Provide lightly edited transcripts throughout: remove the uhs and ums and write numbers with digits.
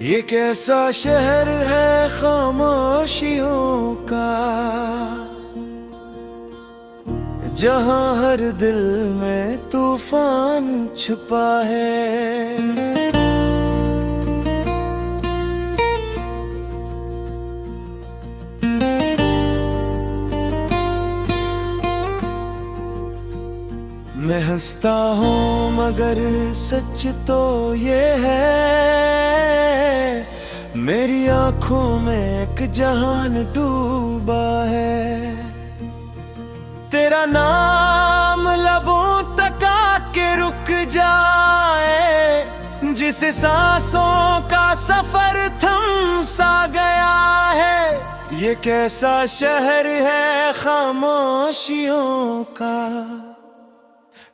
ये कैसा शहर है खामोशियों का, जहां हर दिल में तूफान छुपा है। मैं हंसता हूँ मगर सच तो ये है, मेरी आंखों में एक जहान डूबा है। तेरा नाम लबों तक आके रुक जाए, जिसे सांसों का सफर थम सा गया है। ये कैसा शहर है खामोशियों का,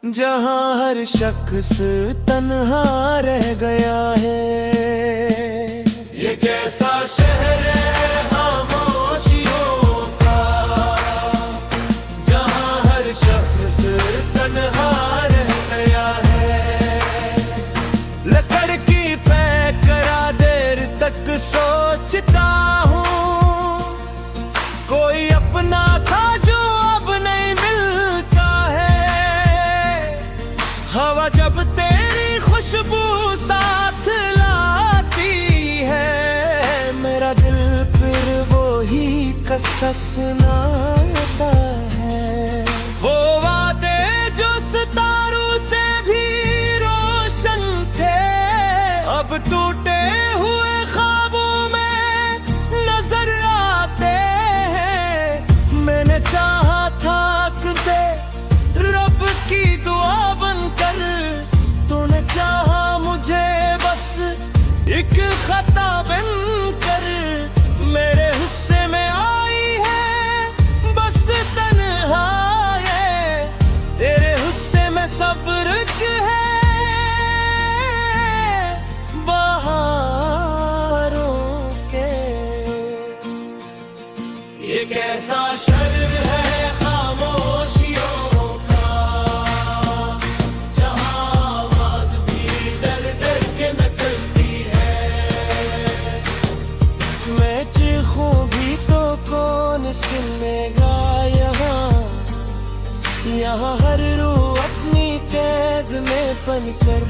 जहां हर शख्स तन्हा रह गया है। ये कैसा शहर है खामोशियों का, जहां हर शख्स तन्हा रह गया है। लकड़ की पैक करा देर तक सोचता हूँ, कोई अपना था जो अब नहीं मिलता है। हवा जब तेरी खुशबू साथ लाती है, मेरा दिल फिर वो ही कसस सुनाता है। वो वादे जो सितारों से भी रोशन थे, अब टूटे हुए ख्वाबों में नजर आते हैं। मैंने चाहा था कि रब की दुआ बनकर, तूने चाहा मुझे बस एक खता बनकर। मेरे हिस्से में आई है बस तन्हाई, तेरे हिस्से में सब्र है बहारों के। ये कैसा शहर है खामोशियों का, जहां आवाज भी डर डर के निकलती है। मैं चीखूं भी तो कौन सुनेगा यहाँ हर रूह अपनी कैद में बनकर।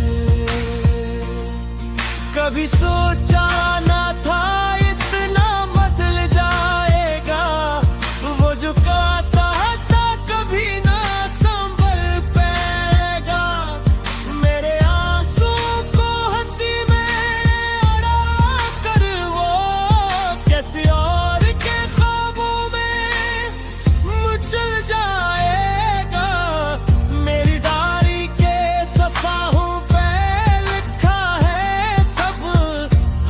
कभी सोचा ना था इतना बदल जाएगा, वो जो कहता था कभी ना संभल पाएगा। मेरे आंसू को हंसी में अड़ा कर वो कैसे और के ख्वाबों में मुचल जाएगा। मेरी डायरी के सफाहों पे लिखा है सब,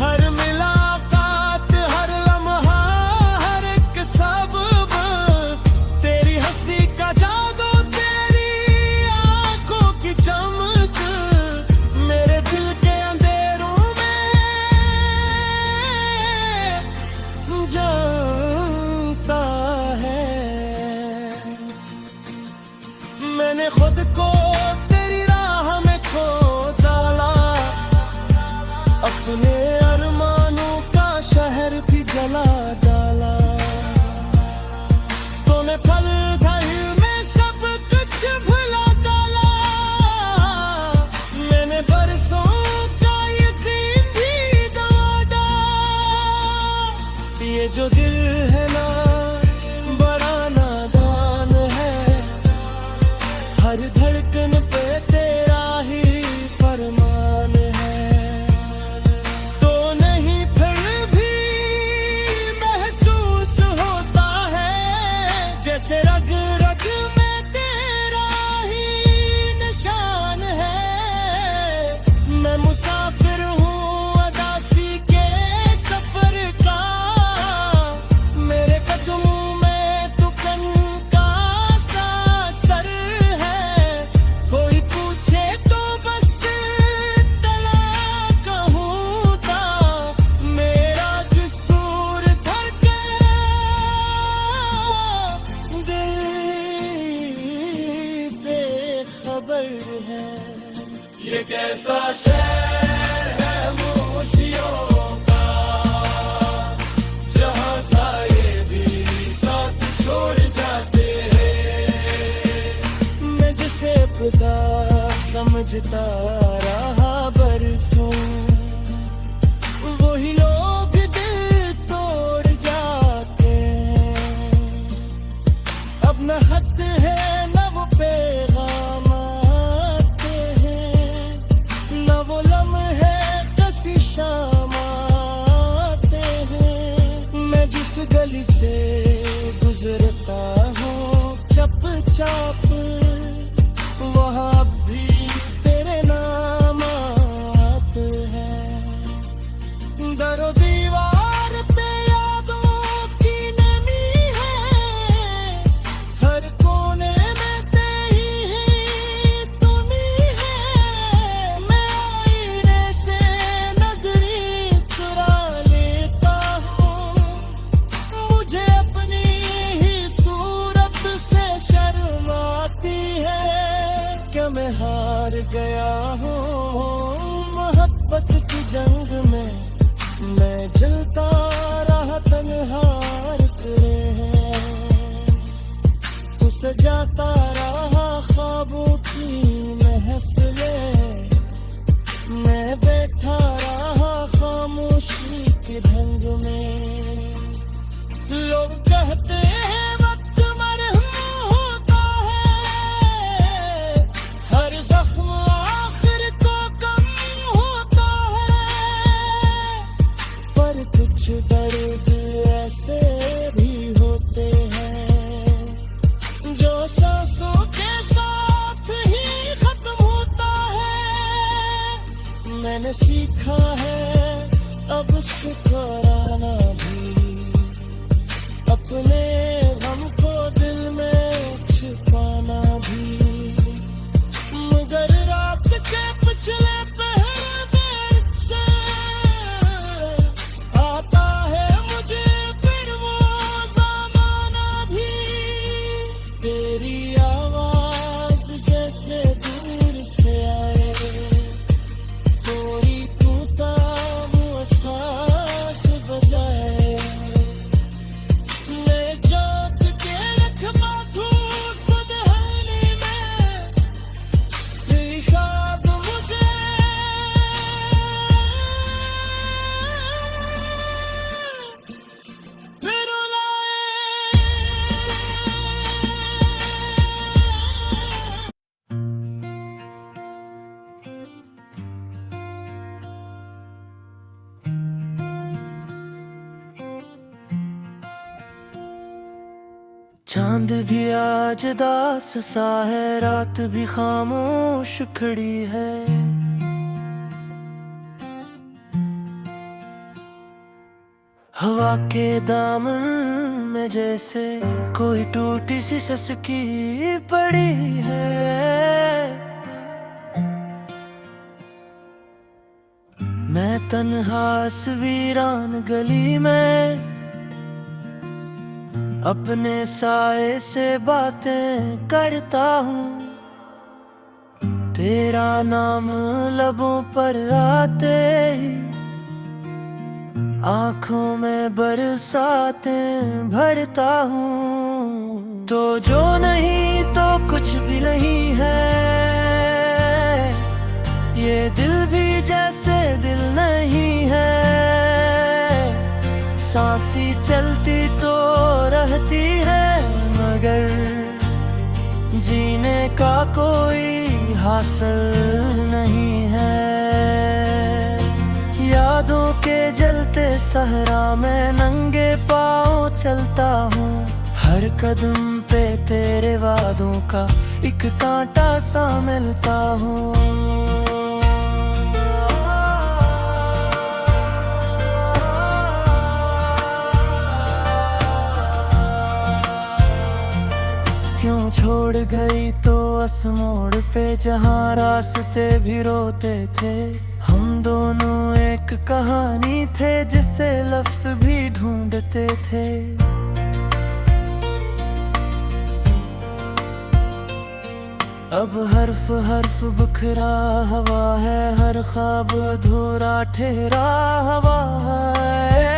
हर मुलाकात हर लम्हा हर एक सबब। तेरी हंसी का जादू तेरी आंखों की चमक, मेरे दिल के अंधेरों में जलता है। मैंने खुद को तेरी राह में खो डाला, अपने अरमानों का शहर भी जला डाला। तूने पल भर में सब कुछ भुला डाला, मैंने बरसों का यकीन भी दवा डाला। ये जो दिल है ना बड़ा नादान है, हर धड़कन पे तेरा ही फरमान है। तो नहीं फिर भी महसूस होता है, जैसे रग रग में तेरा ही निशान है। मैं मुसाफिर हूँ अदासी के सफर का, मेरे कदमों में दुखन का सा सर है। कोई पूछे तो बस इतना कहूँ था, मेरा कसूर था के दिल बेखबर है। ये कैसा शहर है खामोशियों का, तड़पता समझता रहा बरसों, वही लोग दिल तोड़ जाते हैं। अब न खत है न वो पैगाम आते हैं, न वो लम्हे कसी शाम आते हैं। मैं जिस गली से गुजरता हूँ चुपचाप, वहाँ अब भी तेरे नाम आते हैं। दरो दीवार पे यादों की नमी है, हर कोने में तेरी ही तुम ही है। मैं आईने से नजरें चुरा लेता हूँ, मुझे अपनी ही सूरत से शर्म आती है। क्या मैं हार गया हूँ मोहब्बत की जंग में, मैं जलता रहा तन्हार करे हैं। तू सजाता रहा ख्वाबों की महफिलें, मैं बैठा रहा खामोशी के ढंग में। लोग कहते हैं वक्त मरहूम होता है, हर जख्म आखिर को कम होता है। पर कुछ दर्द ऐसे भी होते हैं, जो सांसों के साथ ही खत्म होता है। मैंने सीखा है अब मुस्कुराना भी, अपने गम को दिल में छिपाना भी। मगर रात के पिछले पहरे से आता है मुझे फिर वो ज़माना भी। तेरी आवाज जैसे दूर से आए, कोई टूटा वो सांस बजाए। मैं जोत के रखवा धूप बदहली में, तेरी ख्वाब मुझे फिर रुलाए। चांद भी आज दास सा है, रात भी खामोश खड़ी है। हवा के दामन में जैसे कोई टूटी सी सिसकी पड़ी है। मैं तन्हा इस वीरान गली में अपने साए से बातें करता हूँ। तेरा नाम लबों पर आते ही आँखों में बरसातें भरता हूँ। तो जो नहीं तो कुछ भी नहीं है, ये दिल भी जैसे दिल नहीं है। सांसी चलती तो रहती है, मगर जीने का कोई हासिल नहीं है। यादों के जलते सहरा में नंगे पाँव चलता हूँ, हर कदम पे तेरे वादों का एक कांटा सा मिलता हूँ। क्यों छोड़ गई तो अस मोड़ पे, जहाँ रास्ते भी रोते थे। हम दोनों एक कहानी थे, जिसे लफ्ज भी ढूंढते थे। अब हर्फ हर्फ बिखरा हवा है, हर ख्वाब अधूरा ठहरा हवा है।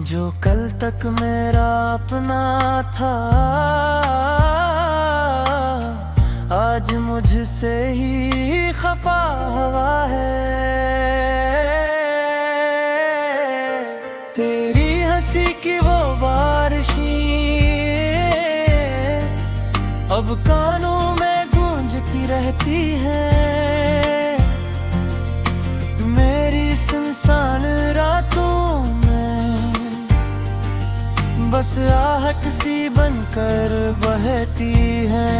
जो कल तक मेरा अपना था से ही खफा हवा है। तेरी हंसी की वो बारिशें अब कानों में गूंजती रहती है। मेरी सुनसान रातों में बस आहट सी बनकर बहती है।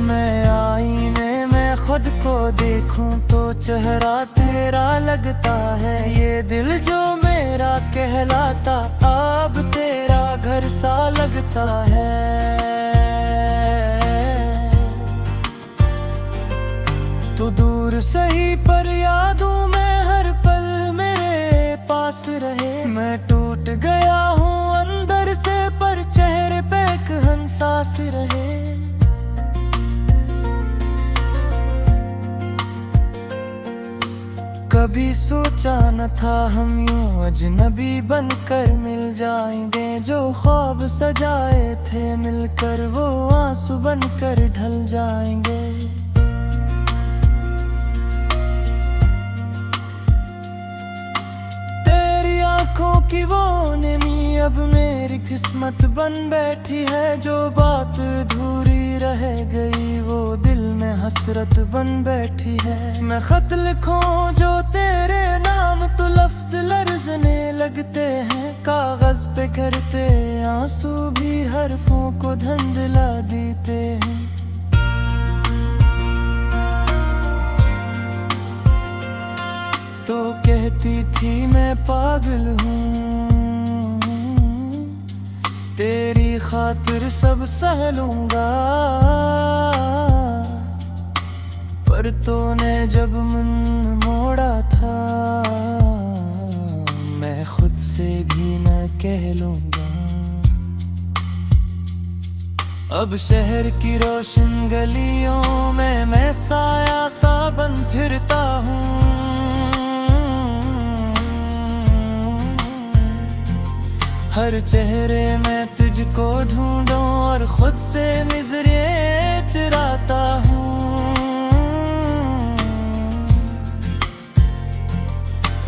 मैं आईने में खुद को देखूं तो चेहरा तेरा लगता है। ये दिल जो मेरा कहलाता अब तेरा घर सा लगता है। तो दूर सही पर यादों में हर पल मेरे पास रहे। मैं टूट गया हूँ अंदर से पर चेहरे पे एक हंसास रहे। कभी सोचा न था हम यूं अजनबी बनकर मिल जाएंगे। जो ख्वाब सजाए थे मिलकर वो आंसू बनकर ढल जाएंगे। तेरी आंखों की वो नमी अब मेरी किस्मत बन बैठी है। जो बात अधूरी रह गई वो दिल में हसरत बन बैठी है। मैं खत लिखूं जो तेरे नाम तो लफ्ज लर्जने लगते हैं। कागज पे करते आंसू भी हरफों को धुंधला देते हैं। तो कहती थी मैं पागल हूँ तेरी खातिर सब सह लूंगा। पर तूने जब मन मोड़ा था मैं खुद से भी न कह लूंगा। अब शहर की रोशन गलियों में मैं साया सा बन फिरता हूँ। हर चेहरे में तुझको ढूंढूं और खुद से नजरें चुराता हूँ।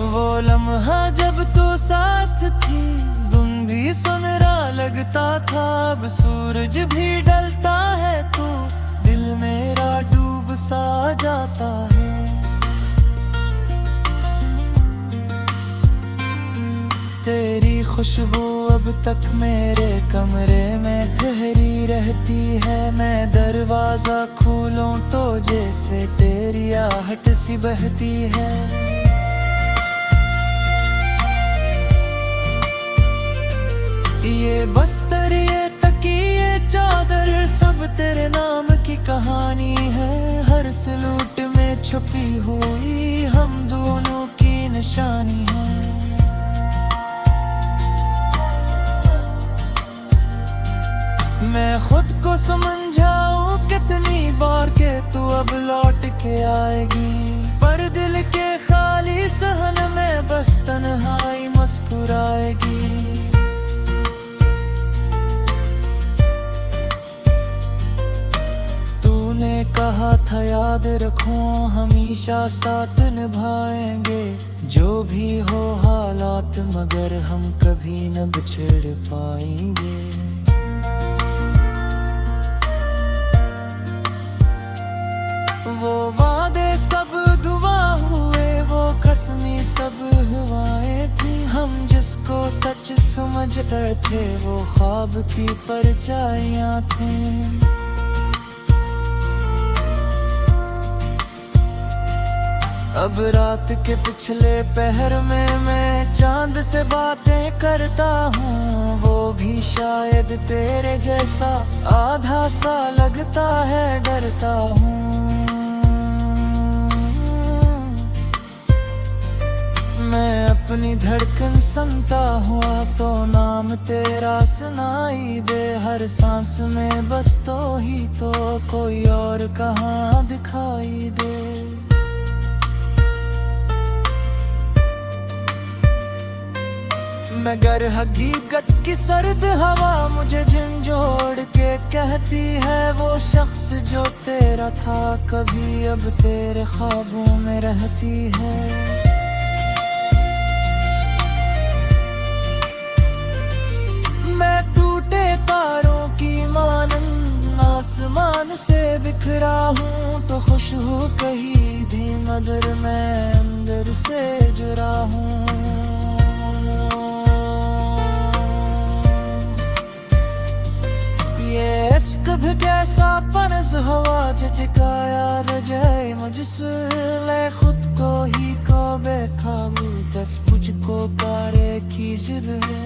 वो लम्हा जब तू साथ थी धुन भी सुनहरा लगता था। अब सूरज भी ढलता है तो दिल मेरा डूब सा जाता है। तेरी खुशबू अब तक मेरे कमरे में ठहरी रहती है। मैं दरवाजा खोलूं तो जैसे तेरी आहट सी बहती है। ये बस्तर ये तकिए चादर सब तेरे नाम की कहानी है। हर सलूट में छुपी हुई हम दोनों की निशानी है। मैं खुद को समझाऊं कितनी बार के तू अब लौट के आएगी। पर दिल के खाली सहन में बस तन्हाई मुस्कुराएगी। तूने कहा था याद रखूं हमेशा साथ निभाएंगे। जो भी हो हालात मगर हम कभी न बिछड़ पाएंगे। वो वादे सब दुआ हुए वो कसमें सब हुआएं थी। हम जिसको सच समझ रहे थे वो ख्वाब की परछाइयां थी। अब रात के पिछले पहर में मैं चांद से बातें करता हूँ। वो भी शायद तेरे जैसा आधा सा लगता है डरता हूँ। मैं अपनी धड़कन सुनता हुआ तो नाम तेरा सुनाई दे। हर सांस में बस तो ही तो कोई और कहाँ दिखाई दे। मगर हकीकत की सर्द हवा मुझे झंझोड़ के कहती है वो शख्स जो तेरा था कभी अब तेरे ख्वाबों में रहती है। मैं टूटे तारों की मानंद आसमान से बिखरा हूँ तो खुश हूँ कहीं भी मगर मैं अंदर से जुड़ा हूँ। ये इश्क भी कैसा पनस हवा झिझकाया न जाए मुझसे, ले खुद को ही को बेकाबू दस मुझको पारे की जिद है।